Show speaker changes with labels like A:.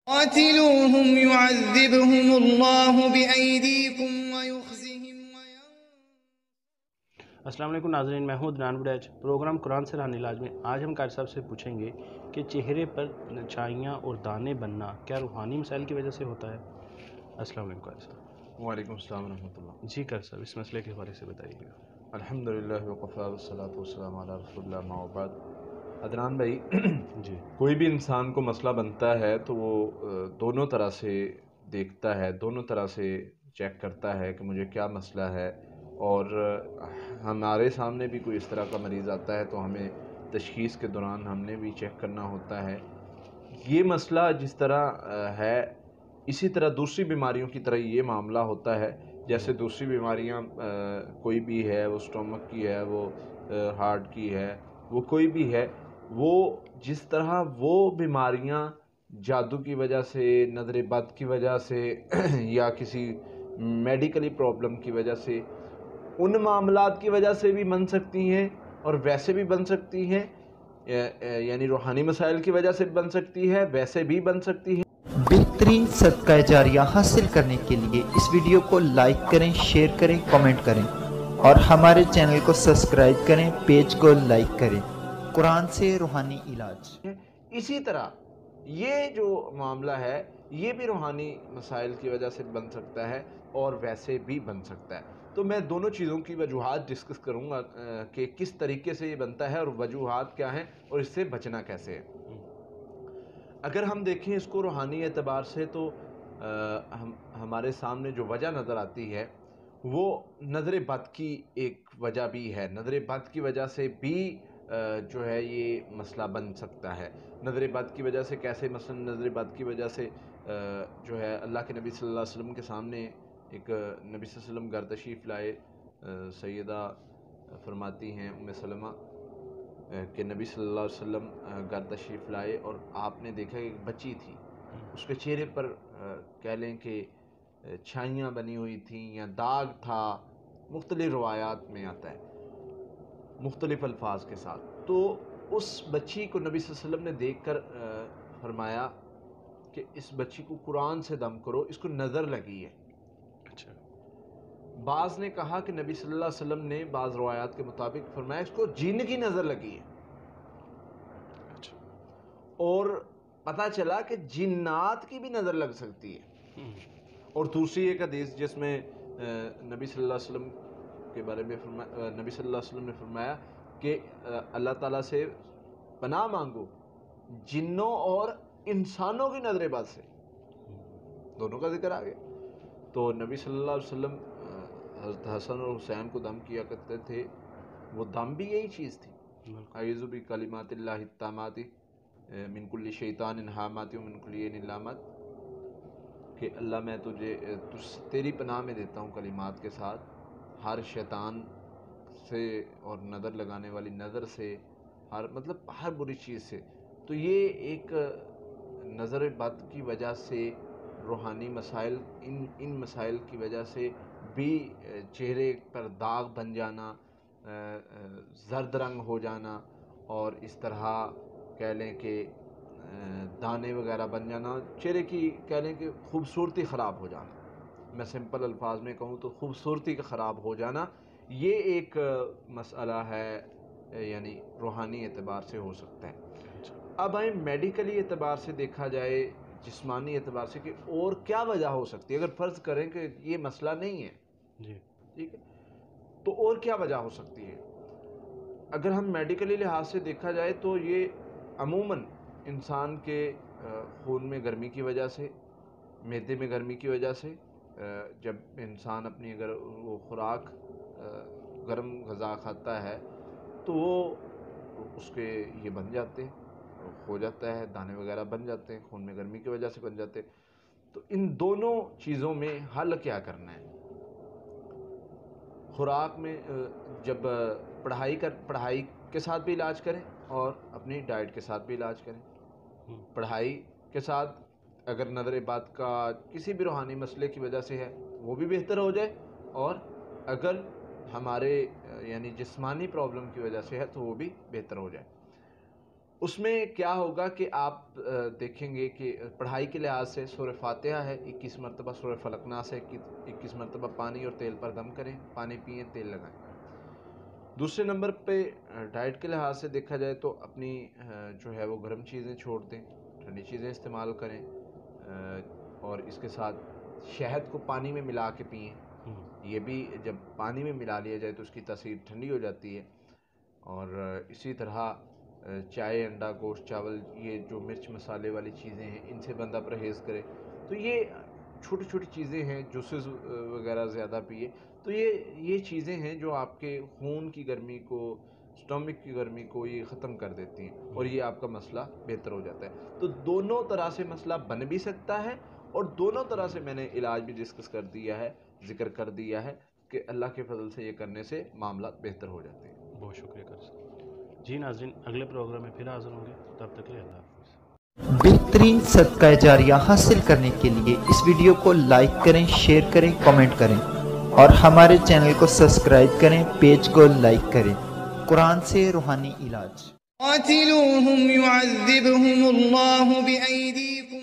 A: قاتلوهم يعذبهم الله بأيديكم ويخزهم
B: السلام علیکم ناظرین، میں ہوں عدنان وڈیج۔ پروگرام قرآن سے روحانی علاج میں آج ہم قاری صاحب سے پوچھیں گے کہ چہرے پر نچائیاں اور دانے بننا کیا روحانی مسائل کی وجہ سے ہوتا ہے؟ السلام علیکم قاری صاحب۔
C: وعلیکم السلام ورحمۃ اللہ۔
B: جی قاری صاحب، اس مسئلے کے حوالے سے بتائیے گا۔
C: الحمدللہ وقفا والصلاۃ والسلام علی رسول اللہ ما بعد۔ عدنان بھائی،
B: جی،
C: کوئی بھی انسان کو مسئلہ بنتا ہے تو وہ دونوں طرح سے دیکھتا ہے، دونوں طرح سے چیک کرتا ہے کہ مجھے کیا مسئلہ ہے، اور ہمارے سامنے بھی کوئی اس طرح کا مریض آتا ہے تو ہمیں تشخیص کے دوران ہم نے بھی چیک کرنا ہوتا ہے۔ یہ مسئلہ جس طرح ہے اسی طرح دوسری بیماریوں کی طرح یہ معاملہ ہوتا ہے۔ جیسے دوسری بیماریاں کوئی بھی ہے، وہ سٹومک کی ہے، وہ ہارٹ کی ہے، وہ کوئی بھی ہے، وہ جس طرح وہ بیماریاں جادو کی وجہ سے، نظر بد کی وجہ سے یا کسی میڈیکلی پرابلم کی وجہ سے، ان معاملات کی وجہ سے بھی بن سکتی ہیں اور ویسے بھی بن سکتی ہیں، یعنی روحانی مسائل کی وجہ سے بن سکتی ہے، ویسے بھی بن سکتی ہے۔
D: بہترین صدقہ جاریہ حاصل کرنے کے لیے اس ویڈیو کو لائک کریں، شیئر کریں، کمنٹ کریں اور ہمارے چینل کو سبسکرائب کریں، پیج کو لائک کریں۔ قرآن سے روحانی علاج۔
C: اسی طرح یہ جو معاملہ ہے یہ بھی روحانی مسائل کی وجہ سے بن سکتا ہے اور ویسے بھی بن سکتا ہے۔ تو میں دونوں چیزوں کی وجوہات ڈسکس کروں گا کہ کس طریقے سے یہ بنتا ہے اور وجوہات کیا ہیں اور اس سے بچنا کیسے ہے۔ اگر ہم دیکھیں اس کو روحانی اعتبار سے تو ہمارے سامنے جو وجہ نظر آتی ہے وہ نظر بد کی ایک وجہ بھی ہے۔ نظر بد کی وجہ سے بھی جو ہے یہ مسئلہ بن سکتا ہے۔ نظر بد کی وجہ سے کیسے؟ مثلا نظر بد کی وجہ سے جو ہے اللہ کے نبی صلی اللہ علیہ وسلم کے سامنے ایک نبی صلی اللہ علیہ وسلم گھر تشریف لائے، سیدہ فرماتی ہیں ام سلمہ کہ نبی صلی اللہ علیہ وسلم گھر تشریف لائے اور آپ نے دیکھا کہ ایک بچی تھی، اس کے چہرے پر کہہ لیں کہ چھائیاں بنی ہوئی تھیں یا داغ تھا، مختلف روایات میں آتا ہے مختلف الفاظ کے ساتھ۔ تو اس بچی کو نبی صلی اللہ علیہ وسلم نے دیکھ کر فرمایا کہ اس بچی کو قرآن سے دم کرو، اس کو نظر لگی ہے۔
B: اچھا۔
C: بعض نے کہا کہ نبی صلی اللہ علیہ وسلم نے بعض روایات کے مطابق فرمایا اس کو جن کی نظر لگی ہے۔
B: اچھا۔ اور
C: پتہ چلا کہ جنات کی بھی نظر لگ سکتی ہے۔ اور دوسری ایک حدیث جس میں نبی صلی اللہ علیہ وسلم کے بارے میں نبی صلی اللہ علیہ وسلم نے فرمایا کہ اللہ تعالیٰ سے پناہ مانگو جنوں اور انسانوں کی نظر بد سے، دونوں کا ذکر آ گیا۔ تو نبی صلی اللہ علیہ وسلم حضرت حسن اور حسین کو دم کیا کرتے تھے، وہ دم بھی یہی چیز تھی، اعوذ بکلمات اللہ التامات من کل شیطان ہامات و من کل عین لامات، کہ اللہ میں تیری پناہ میں دیتا ہوں کلمات کے ساتھ ہر شیطان سے اور نظر لگانے والی نظر سے، ہر بری چیز سے۔ تو یہ ایک نظر بد کی وجہ سے روحانی مسائل، ان مسائل کی وجہ سے بھی چہرے پر داغ بن جانا، زرد رنگ ہو جانا، اور اس طرح کہہ لیں کہ دانے وغیرہ بن جانا، چہرے کی کہہ لیں کہ خوبصورتی خراب ہو جانا، میں سمپل الفاظ میں کہوں تو خوبصورتی کا خراب ہو جانا، یہ ایک مسئلہ ہے، یعنی روحانی اعتبار سے ہو سکتا ہے۔ اب آئیں میڈیکلی اعتبار سے دیکھا جائے، جسمانی اعتبار سے کہ اور کیا وجہ ہو سکتی ہے۔ اگر فرض کریں کہ یہ مسئلہ نہیں ہے،
B: جی
C: ٹھیک ہے، تو اور کیا وجہ ہو سکتی ہے؟ اگر ہم میڈیکلی لحاظ سے دیکھا جائے تو یہ عموماً انسان کے خون میں گرمی کی وجہ سے، معدے میں گرمی کی وجہ سے، جب انسان اپنی اگر وہ خوراک گرم غذا کھاتا ہے تو وہ اس کے یہ بن جاتے ہیں، ہو جاتا ہے، دانے وغیرہ بن جاتے ہیں، خون میں گرمی کی وجہ سے بن جاتے ہیں۔ تو ان دونوں چیزوں میں حل کیا کرنا ہے؟ خوراک میں جب پڑھائی کے ساتھ بھی علاج کریں اور اپنی ڈائٹ کے ساتھ بھی علاج کریں۔ پڑھائی کے ساتھ اگر نظر بد کا کسی بھی روحانی مسئلے کی وجہ سے ہے وہ بھی بہتر ہو جائے، اور اگر ہمارے یعنی جسمانی پرابلم کی وجہ سے ہے تو وہ بھی بہتر ہو جائے۔ اس میں کیا ہوگا کہ آپ دیکھیں گے کہ پڑھائی کے لحاظ سے سورہ فاتحہ ہے، 21 مرتبہ سورہ فلق ناس ہے، 21 مرتبہ پانی اور تیل پر دم کریں، پانی پئیں، تیل لگائیں۔ دوسرے نمبر پہ ڈائٹ کے لحاظ سے دیکھا جائے تو اپنی جو ہے وہ گرم چیزیں چھوڑ دیں، ٹھنڈی چیزیں استعمال کریں، اور اس کے ساتھ شہد کو پانی میں ملا کے پئیں۔ یہ بھی جب پانی میں ملا لیا جائے تو اس کی تاثیر ٹھنڈی ہو جاتی ہے۔ اور اسی طرح چائے، انڈا، گوشت، چاول، یہ جو مرچ مسالے والی چیزیں ہیں ان سے بندہ پرہیز کرے۔ تو یہ چھوٹی چھوٹی چیزیں ہیں، جوسز وغیرہ زیادہ پیے، تو یہ چیزیں ہیں جو آپ کے خون کی گرمی کو، سٹمک کی گرمی کو یہ ختم کر دیتی ہیں، اور یہ آپ کا مسئلہ بہتر ہو جاتا ہے۔ تو دونوں طرح سے مسئلہ بن بھی سکتا ہے، اور دونوں طرح سے میں نے علاج بھی ڈسکس کر دیا ہے، ذکر کر دیا ہے کہ اللہ کے فضل سے یہ کرنے سے معاملات بہتر ہو جاتے ہیں۔
B: بہت شکریہ قاری صاحب۔ جی ناظرین، اگلے پروگرام میں پھر حاضر ہوں گے، تب تک کے لیے اللہ حافظ۔
D: بہترین صدقہ جاریہ حاصل کرنے کے لیے اس ویڈیو کو لائک کریں، شیئر کریں، کمنٹ کریں، اور ہمارے چینل کو سبسکرائب کریں، پیج کو لائک کریں۔ قرآن سے روحانی علاج۔
A: قاتلوهم يعذبهم الله بأيديكم